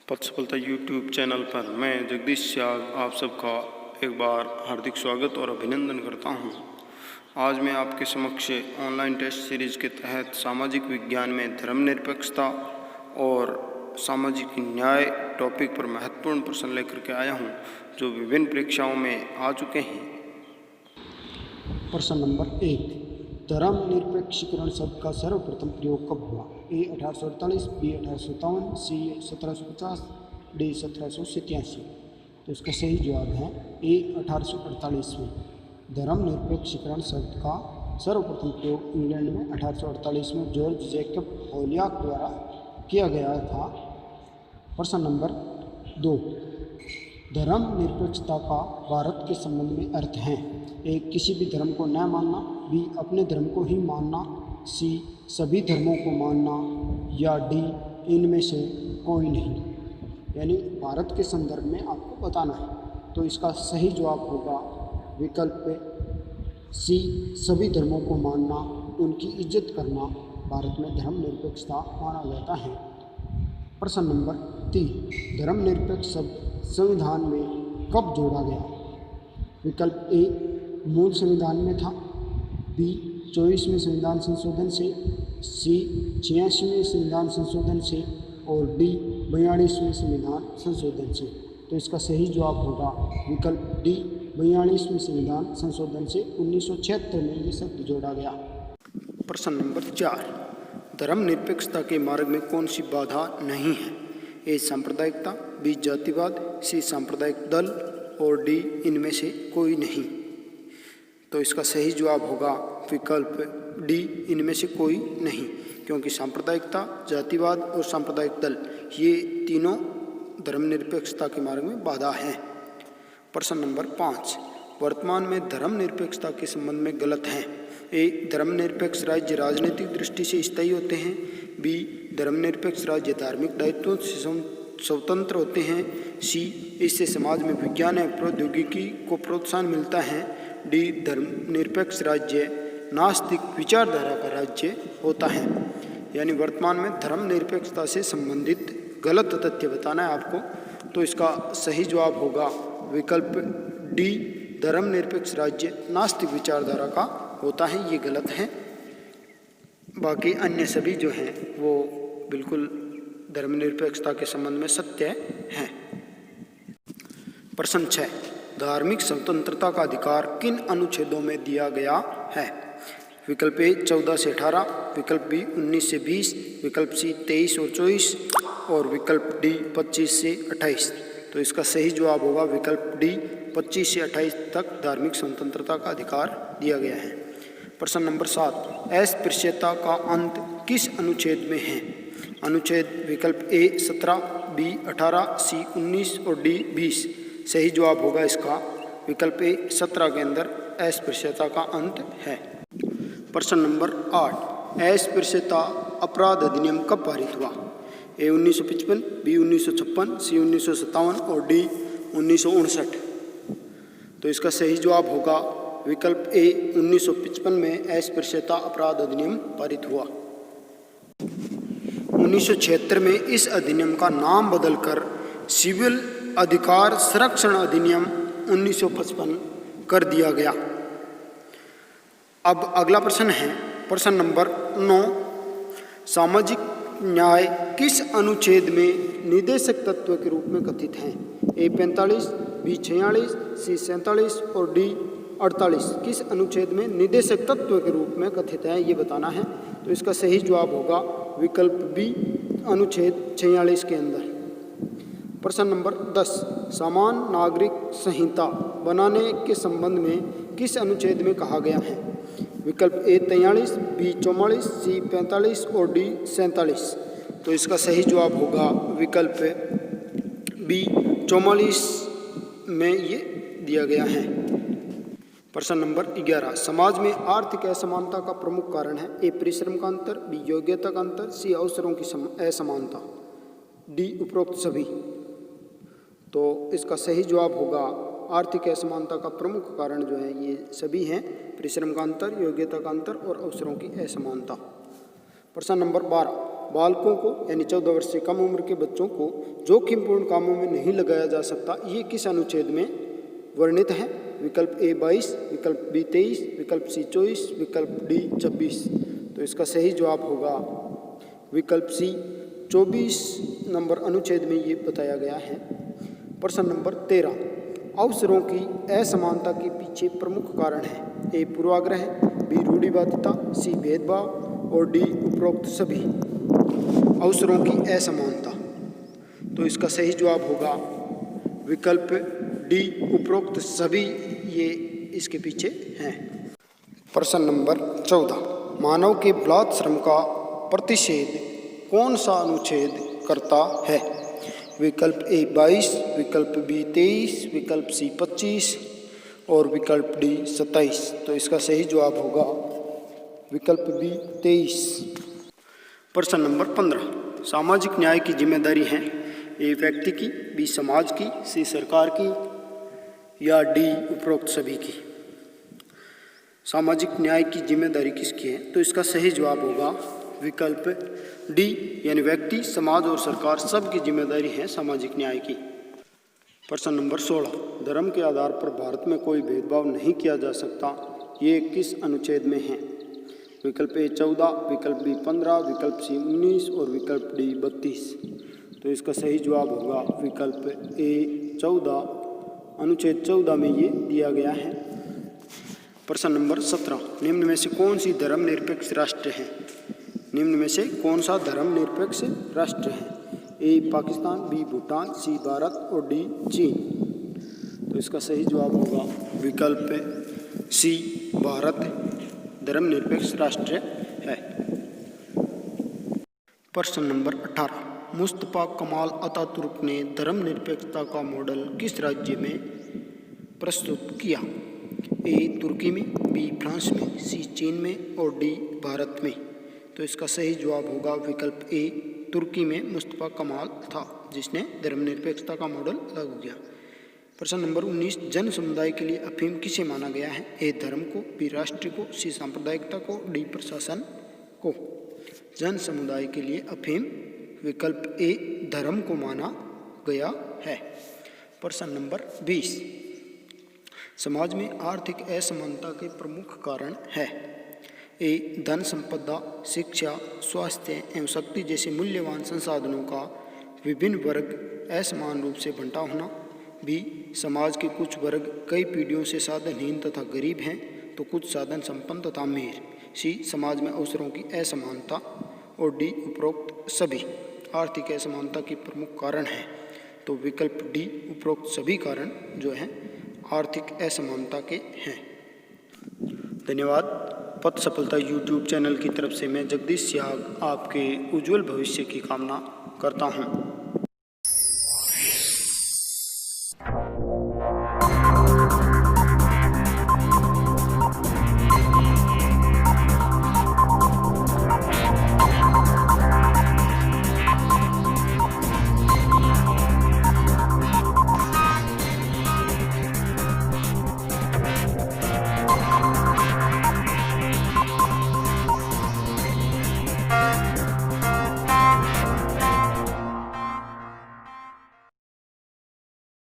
पथ सफलता YouTube channel पर मैं जगदीश सियाग आप सबका एक बार हार्दिक स्वागत और अभिनंदन करता हूं। आज मैं आपके समक्ष ऑनलाइन टेस्ट सीरीज़ के तहत सामाजिक विज्ञान में धर्मनिरपेक्षता और सामाजिक न्याय टॉपिक पर महत्वपूर्ण प्रश्न लेकर के आया हूं, जो विभिन्न परीक्षाओं में आ चुके हैं। प्रश्न नंबर 1, धर्मनिरपेक्षीकरण शब्द का सर्वप्रथम प्रयोग कब हुआ? ए 1848, बी 1857, सी 1750, डी 1787। तो इसका सही जवाब है ए 1848 में। धर्मनिरपेक्षीकरण शब्द का सर्वप्रथम प्रयोग इंग्लैंड में 1848 में जॉर्ज जैकब होलियाक द्वारा किया गया था। प्रश्न नंबर 2, धर्मनिरपेक्षता का भारत के संबंध में अर्थ है। ए किसी भी धर्म को न मानना, बी अपने धर्म को ही मानना, सी सभी धर्मों को मानना, या डी इनमें से कोई नहीं। यानी भारत के संदर्भ में आपको बताना है। तो इसका सही जवाब होगा विकल्प सी, सभी धर्मों को मानना, उनकी इज्जत करना भारत में धर्मनिरपेक्षता माना जाता है। प्रश्न नंबर 3, धर्मनिरपेक्ष शब्द संविधान में कब जोड़ा गया? विकल्प ए मूल संविधान में था, बी 24वें संविधान संशोधन से, सी 86वें संविधान संशोधन से और डी 42वें संविधान संशोधन से। तो इसका सही जवाब होगा विकल्प डी 42वें संविधान संशोधन से 1976 में ये शब्द जोड़ा गया। प्रश्न नंबर 4, धर्मनिरपेक्षता के मार्ग में कौन सी बाधा नहीं है? ए सांप्रदायिकता, बी जातिवाद, सी सांप्रदायिक दल और डी इनमें से कोई नहीं। तो इसका सही जवाब होगा विकल्प डी इनमें से कोई नहीं, क्योंकि सांप्रदायिकता, जातिवाद और सांप्रदायिक दल ये तीनों धर्मनिरपेक्षता के मार्ग में बाधा हैं। प्रश्न नंबर 5, वर्तमान में धर्मनिरपेक्षता के संबंध में गलत हैं। ए धर्मनिरपेक्ष राज्य राजनीतिक दृष्टि से स्थायी होते हैं, बी धर्मनिरपेक्ष राज्य धार्मिक दायित्वों से स्वतंत्र होते हैं, सी इससे समाज में विज्ञान एवं प्रौद्योगिकी को प्रोत्साहन मिलता है, डी धर्मनिरपेक्ष राज्य नास्तिक विचारधारा का राज्य होता है। यानी वर्तमान में धर्मनिरपेक्षता से संबंधित गलत तथ्य बताना है आपको। तो इसका सही जवाब होगा विकल्प डी धर्मनिरपेक्ष राज्य नास्तिक विचारधारा का होता है। ये गलत है, बाकी अन्य सभी जो हैं वो बिल्कुल धर्मनिरपेक्षता के संबंध में सत्य हैं। प्रश्न 6, धार्मिक स्वतंत्रता का अधिकार किन अनुच्छेदों में दिया गया है? विकल्प ए 14 से 18, विकल्प बी 19 से 20, विकल्प सी 23 और 24 और विकल्प डी 25 से 28। तो इसका सही जवाब होगा विकल्प डी 25 से 28 तक धार्मिक स्वतंत्रता का अधिकार दिया गया है। प्रश्न नंबर 7, अस्पृश्यता का अंत किस अनुच्छेद में है? अनुच्छेद विकल्प ए 17, बी 18, सी 19 और डी 20। सही जवाब होगा इसका विकल्प ए 17 के अंदर अस्पृश्यता का अंत है। प्रश्न नंबर 8, अस्पृश्यता अपराध अधिनियम कब पारित हुआ? ए 1955, बी 1956, सी 1957 और डी 1959। तो इसका सही जवाब होगा विकल्प ए 1955 में अस्पृश्यता अपराध अधिनियम पारित हुआ। 1976 में इस अधिनियम का नाम बदलकर सिविल अधिकार संरक्षण अधिनियम 1955 कर दिया गया। अब अगला प्रश्न है प्रश्न नंबर 9, सामाजिक न्याय किस अनुच्छेद में निदेशक तत्व के रूप में कथित हैं? ए 45, बी 46, सी 47 और डी 48। किस अनुच्छेद में निदेशक तत्व के रूप में कथित है ये बताना है। तो इसका सही जवाब होगा विकल्प बी अनुच्छेद 46 के अंदर। प्रश्न नंबर 10, समान नागरिक संहिता बनाने के संबंध में किस अनुच्छेद में कहा गया है? विकल्प ए 43, बी 44, सी 45 और डी 47। तो इसका सही जवाब होगा विकल्प बी 44 में ये दिया गया है। प्रश्न नंबर 11, समाज में आर्थिक असमानता का प्रमुख कारण है? ए परिश्रम का अंतर, बी योग्यता का अंतर, सी अवसरों की असमानता, डी उपरोक्त सभी। तो इसका सही जवाब होगा आर्थिक असमानता का प्रमुख कारण जो है ये सभी हैं, परिश्रम का अंतर, योग्यता का अंतर और अवसरों की असमानता। प्रश्न नंबर 12, बालकों को यानी 14 वर्ष से कम उम्र के बच्चों को जोखिमपूर्ण कामों में नहीं लगाया जा सकता, ये किस अनुच्छेद में वर्णित है? विकल्प ए 22, विकल्प बी 23, विकल्प सी 24, विकल्प डी 26। तो इसका सही जवाब होगा विकल्प सी 24 नंबर अनुच्छेद में ये बताया गया है। प्रश्न नंबर 13, अवसरों की असमानता के पीछे प्रमुख कारण है? ए पूर्वाग्रह, बी रूढ़िवादिता, सी भेदभाव और डी उपरोक्त सभी। अवसरों की असमानता, तो इसका सही जवाब होगा विकल्प डी उपरोक्त सभी, ये इसके पीछे हैं। प्रश्न नंबर 14, मानव के बलात् श्रम का प्रतिषेध कौन सा अनुच्छेद करता है? विकल्प ए 22, विकल्प बी 23, विकल्प सी 25 और विकल्प डी 27। तो इसका सही जवाब होगा विकल्प बी 23। प्रश्न नंबर 15, सामाजिक न्याय की जिम्मेदारी है? ए व्यक्ति की, बी समाज की, सी सरकार की या डी उपरोक्त सभी की। सामाजिक न्याय की जिम्मेदारी किसकी है? तो इसका सही जवाब होगा विकल्प डी, यानी व्यक्ति, समाज और सरकार सबकी जिम्मेदारी है सामाजिक न्याय की। प्रश्न नंबर 16, धर्म के आधार पर भारत में कोई भेदभाव नहीं किया जा सकता, ये किस अनुच्छेद में है? विकल्प ए 14, विकल्प बी 15, विकल्प सी 19 और विकल्प डी 32। तो इसका सही जवाब होगा विकल्प ए 14, अनुच्छेद 14 में ये दिया गया है। प्रश्न नंबर 17, निम्न में से कौन सी धर्मनिरपेक्ष राष्ट्र है? निम्न में से कौन सा धर्मनिरपेक्ष राष्ट्र है? ए पाकिस्तान, बी भूटान, सी भारत और डी चीन। तो इसका सही जवाब होगा विकल्प सी भारत धर्मनिरपेक्ष राष्ट्र है। प्रश्न नंबर 18, मुस्तफा कमाल अतातुर्क ने धर्मनिरपेक्षता का मॉडल किस राज्य में प्रस्तुत किया? ए तुर्की में, बी फ्रांस में, सी चीन में और डी भारत में। तो इसका सही जवाब होगा विकल्प ए तुर्की में मुस्तफा कमाल था जिसने धर्मनिरपेक्षता का मॉडल लागू किया। प्रश्न नंबर 19, जन समुदाय के लिए अफीम किसे माना गया है? ए धर्म को, बी राष्ट्र को, सी सांप्रदायिकता को, डी प्रशासन को। जन समुदाय के लिए अफीम विकल्प ए धर्म को माना गया है। प्रश्न नंबर 20, समाज में आर्थिक असमानता के प्रमुख कारण है? ए धन संपदा, शिक्षा, स्वास्थ्य एवं शक्ति जैसे मूल्यवान संसाधनों का विभिन्न वर्ग असमान रूप से बंटा होना, बी समाज के कुछ वर्ग कई पीढ़ियों से साधनहीन तथा गरीब हैं तो कुछ साधन संपन्न तथा अमीर, सी समाज में अवसरों की असमानता और डी उपरोक्त सभी। आर्थिक असमानता के प्रमुख कारण हैं तो विकल्प डी उपरोक्त सभी कारण जो हैं आर्थिक असमानता के हैं। धन्यवाद। पथ सफलता यूट्यूब चैनल की तरफ से मैं जगदीश सिहाग आपके उज्जवल भविष्य की कामना करता हूँ।